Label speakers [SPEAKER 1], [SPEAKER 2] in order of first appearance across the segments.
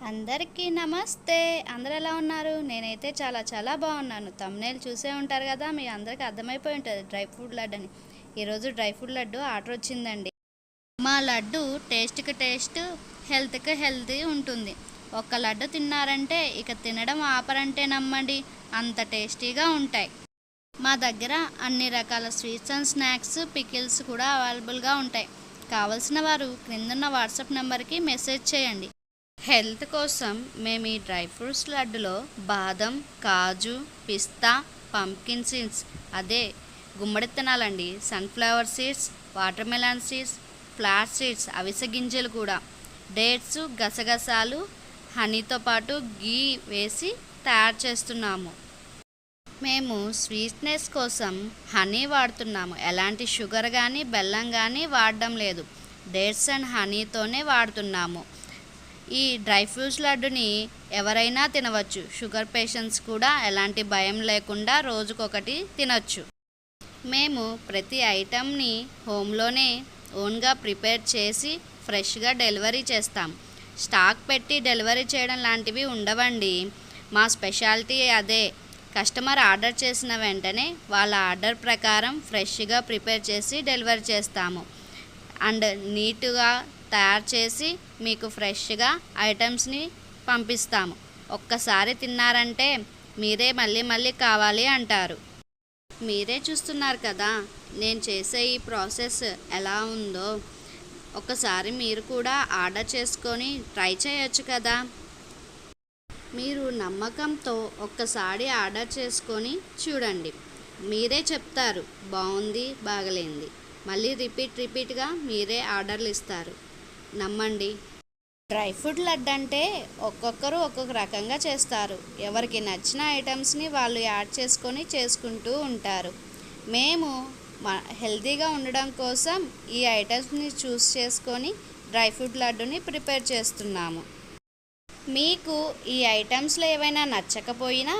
[SPEAKER 1] అందరికీ నమస్తే. అందరూ ఎలా ఉన్నారు? నేనైతే చాలా బాగున్నాను. థంబ్‌నెయిల్ చూసే ఉంటారు కదా! మీ అందరికీ అర్థమైపోయి ఉంటుంది డ్రై ఫ్రూట్ లడ్డు అని. ఈరోజు డ్రై ఫ్రూట్ లడ్డు ఆర్డర్ వచ్చిందండి. మా లడ్డు టేస్ట్‌కి టేస్ట్, హెల్త్‌కి హెల్తీ ఉంటుంది. ఒక్క లడ్డు తిన్నారంటే ఇక తినడం ఆపరంటే నమ్మండి, అంత టేస్టీగా ఉంటాయి. మా దగ్గర అన్ని రకాల స్వీట్స్ అండ్ స్నాక్స్, పికిల్స్ కూడా అవైలబుల్గా ఉంటాయి. కావలసిన వారు క్రిందున్న వాట్సాప్ నెంబర్కి మెసేజ్ చేయండి. హెల్త్ కోసం మేము ఈ డ్రై ఫ్రూట్స్ లడ్డులో బాదం, కాజు, పిస్తా, పంకిన్ సీడ్స్, అదే గుమ్మడిత్తనాలండి, sunflower seeds, watermelon seeds, flax seeds, అవిసె గింజలు కూడా, డేట్స్, గసగసాలు, హనీతో పాటు గీ వేసి తయారు చేస్తున్నాము. మేము స్వీట్నెస్ కోసం హనీ వాడుతున్నాము. ఎలాంటి షుగర్ కానీ బెల్లం కానీ వాడడం లేదు. డేట్స్ అండ్ హనీతోనే వాడుతున్నాము. ఈ డ్రై ఫ్రూట్స్ లడ్డుని ఎవరైనా తినవచ్చు. షుగర్ పేషెంట్స్ కూడా ఎలాంటి భయం లేకుండా రోజుకొకటి తినచ్చు. మేము ప్రతి ఐటెంని హోమ్లోనే ఓన్గా ప్రిపేర్ చేసి ఫ్రెష్గా డెలివరీ చేస్తాం. స్టాక్ పెట్టి డెలివరీ చేయడం లాంటివి ఉండవండి. మా స్పెషాలిటీ అదే. కస్టమర్ ఆర్డర్ చేసిన వెంటనే వాళ్ళ ఆర్డర్ ప్రకారం ఫ్రెష్గా ప్రిపేర్ చేసి డెలివరీ చేస్తాము. అండ్ నీట్గా తయారు చేసి మీకు ఫ్రెష్గా ఐటమ్స్ని పంపిస్తాము. ఒక్కసారి తిన్నారంటే మీరే మళ్ళీ కావాలి అంటారు. మీరే చూస్తున్నారు కదా నేను చేసే ఈ ప్రాసెస్ ఎలా ఉందో. ఒకసారి మీరు కూడా ఆర్డర్ చేసుకొని ట్రై చేయొచ్చు కదా. మీరు నమ్మకంతో ఒక్కసారి ఆర్డర్ చేసుకొని చూడండి. మీరే చెప్తారు బాగుంది, బాగలేంది. మళ్ళీ రిపీట్గా మీరే ఆర్డర్లు ఇస్తారు. నమ్మండి. డ్రై ఫ్రూట్ లడ్డు అంటే ఒక్కొక్కరు ఒక్కొక్క రకంగా చేస్తారు. ఎవరికి నచ్చిన ఐటమ్స్ని వాళ్ళు యాడ్ చేసుకొని చేసుకుంటూ ఉంటారు. మేము హెల్తీగా ఉండడం కోసం ఈ ఐటమ్స్ని చూస్ చేసుకొని డ్రై ఫ్రూట్ లడ్డుని ప్రిపేర్ చేస్తున్నాము. మీకు ఈ ఐటమ్స్లో ఏవైనా నచ్చకపోయినా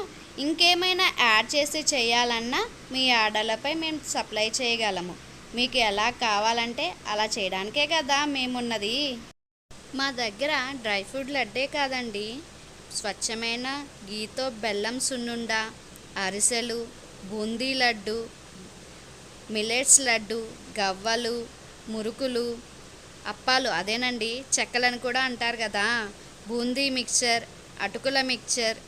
[SPEAKER 1] ఇంకేమైనా యాడ్ చేసి చేయాలన్నా మీ ఆర్డర్లపై మేము సప్లై చేయగలము. మీకు ఎలా కావాలంటే అలా చేయడానికే కదా మేమున్నది. మా దగ్గర డ్రై ఫ్రూట్ లడ్డే కాదండి, స్వచ్ఛమైన గీతో బెల్లం సున్నుండ, అరిసెలు, బూందీ లడ్డు, మిల్లెట్స్ లడ్డు, గవ్వలు, మురుకులు, అప్పాలు, అదేనండి చెక్కలను కూడా అంటారు కదా, బూందీ మిక్చర్, అటుకుల మిక్చర్,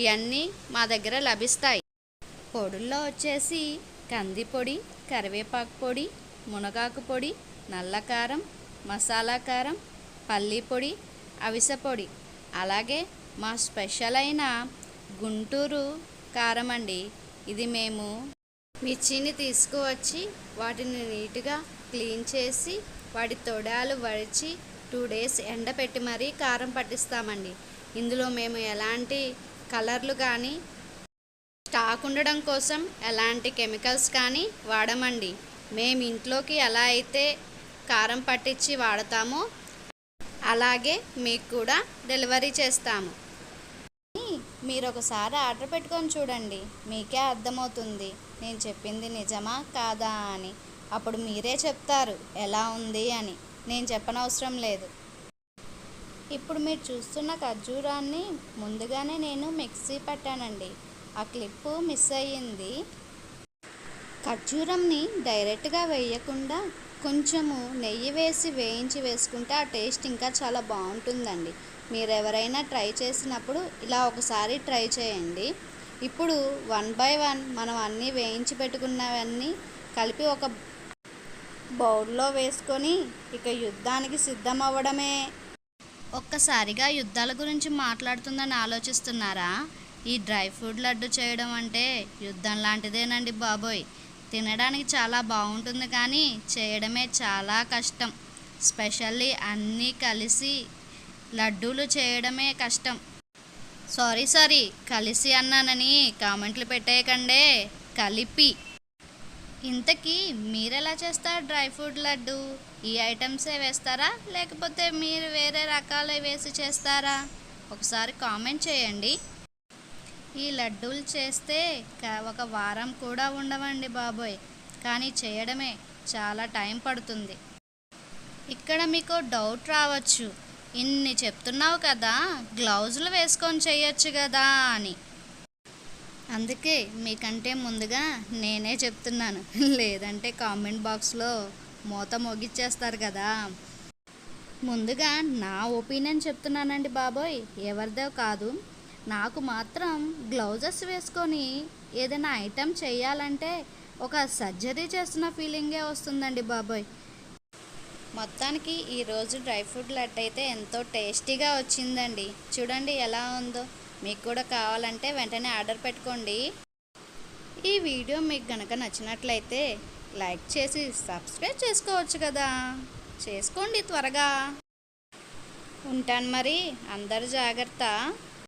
[SPEAKER 1] ఇవన్నీ మా దగ్గర లభిస్తాయి. పొడుల్లో వచ్చేసి కందిపొడి, కరివేపాకు పొడి, మునగాకు పొడి, నల్లకారం, మసాలా కారం, పల్లీ పొడి, అవిసె పొడి, అలాగే మా స్పెషల్ అయిన గుంటూరు కారం అండి. ఇది మేము మిర్చిని తీసుకువచ్చి వాటిని నీట్గా క్లీన్ చేసి వాటి తొడాలు వడిచి 2 days ఎండపెట్టి మరీ కారం పట్టిస్తామండి. ఇందులో మేము ఎలాంటి కలర్లు కానీ స్టాక్ ఉండడం కోసం ఎలాంటి కెమికల్స్ కానీ వాడమండి. మేము ఇంట్లోకి ఎలా అయితే కారం పట్టించి వాడతామో అలాగే మీకు కూడా డెలివరీ చేస్తాము. మీరు ఒకసారి ఆర్డర్ పెట్టుకొని చూడండి, మీకే అర్థమవుతుంది నేను చెప్పింది నిజమా కాదా అని. అప్పుడు మీరే చెప్తారు ఎలా ఉంది అని. నేను చెప్పనవసరం లేదు. ఇప్పుడు మీరు చూస్తున్న ఖర్జూరాన్ని ముందుగానే నేను మిక్సీ పట్టానండి. ఆ క్లిప్పు మిస్ అయ్యింది. ఖర్జూరంని డైరెక్ట్గా వేయకుండా కొంచెము నెయ్యి వేసి వేయించి వేసుకుంటే ఆ టేస్ట్ ఇంకా చాలా బాగుంటుందండి. మీరు ఎవరైనా ట్రై చేసినప్పుడు ఇలా ఒకసారి ట్రై చేయండి. ఇప్పుడు 1 by 1 మనం అన్నీ వేయించి పెట్టుకున్నవన్నీ కలిపి ఒక బౌల్లో వేసుకొని ఇక యుద్ధానికి సిద్ధం అవ్వడమే. ఒక్కసారిగా యుద్ధాల గురించి మాట్లాడుతుందని ఆలోచిస్తున్నారా? ఈ డ్రై ఫ్రూట్ లడ్డు చేయడం అంటే యుద్ధం లాంటిదేనండి బాబోయ్. తినడానికి చాలా బాగుంటుంది కానీ చేయడమే చాలా కష్టం. స్పెషల్లీ అన్నీ కలిసి లడ్డూలు చేయడమే కష్టం. సారీ కలిసి అన్నానని కామెంట్లు పెట్టేయకండే, కలిపి. ఇంతకీ మీరెలా చేస్తారు డ్రై ఫ్రూట్ లడ్డు? ఈ ఐటమ్సే వేస్తారా లేకపోతే మీరు వేరే రకాలు వేసి చేస్తారా? ఒకసారి కామెంట్ చేయండి. ఈ లడ్డూలు చేస్తే ఒక వారం కూడా ఉండవండి బాబోయ్, కానీ చేయడమే చాలా టైం పడుతుంది. ఇక్కడ మీకు డౌట్ రావచ్చు, ఇన్ని చెప్తున్నావు కదా, గ్లౌజులు వేసుకొని చేయొచ్చు కదా అని. అందుకే మీకంటే ముందుగా నేనే చెప్తున్నాను. లేదంటే కామెంట్ బాక్స్లో మూత మోగిచ్చేస్తారు కదా. ముందుగా నా ఒపీనియన్ చెప్తున్నానండి బాబోయ్, ఎవరిదో కాదు. నాకు మాత్రం గ్లౌజెస్ వేసుకొని ఏదైనా ఐటెం చేయాలంటే ఒక సర్జరీ చేస్తున్న ఫీలింగే వస్తుందండి బాబోయ్. మొత్తానికి ఈరోజు డ్రై ఫ్రూట్ లడ్డు అయితే ఎంతో టేస్టీగా వచ్చిందండి. చూడండి ఎలా ఉందో. మీకు కూడా కావాలంటే వెంటనే ఆర్డర్ పెట్టుకోండి. ఈ వీడియో మీకు కనుక నచ్చినట్లయితే లైక్ చేసి సబ్స్క్రైబ్ చేసుకోవచ్చు కదా, చేసుకోండి త్వరగా. ఉంటాను మరి, అందరూ జాగ్రత్త.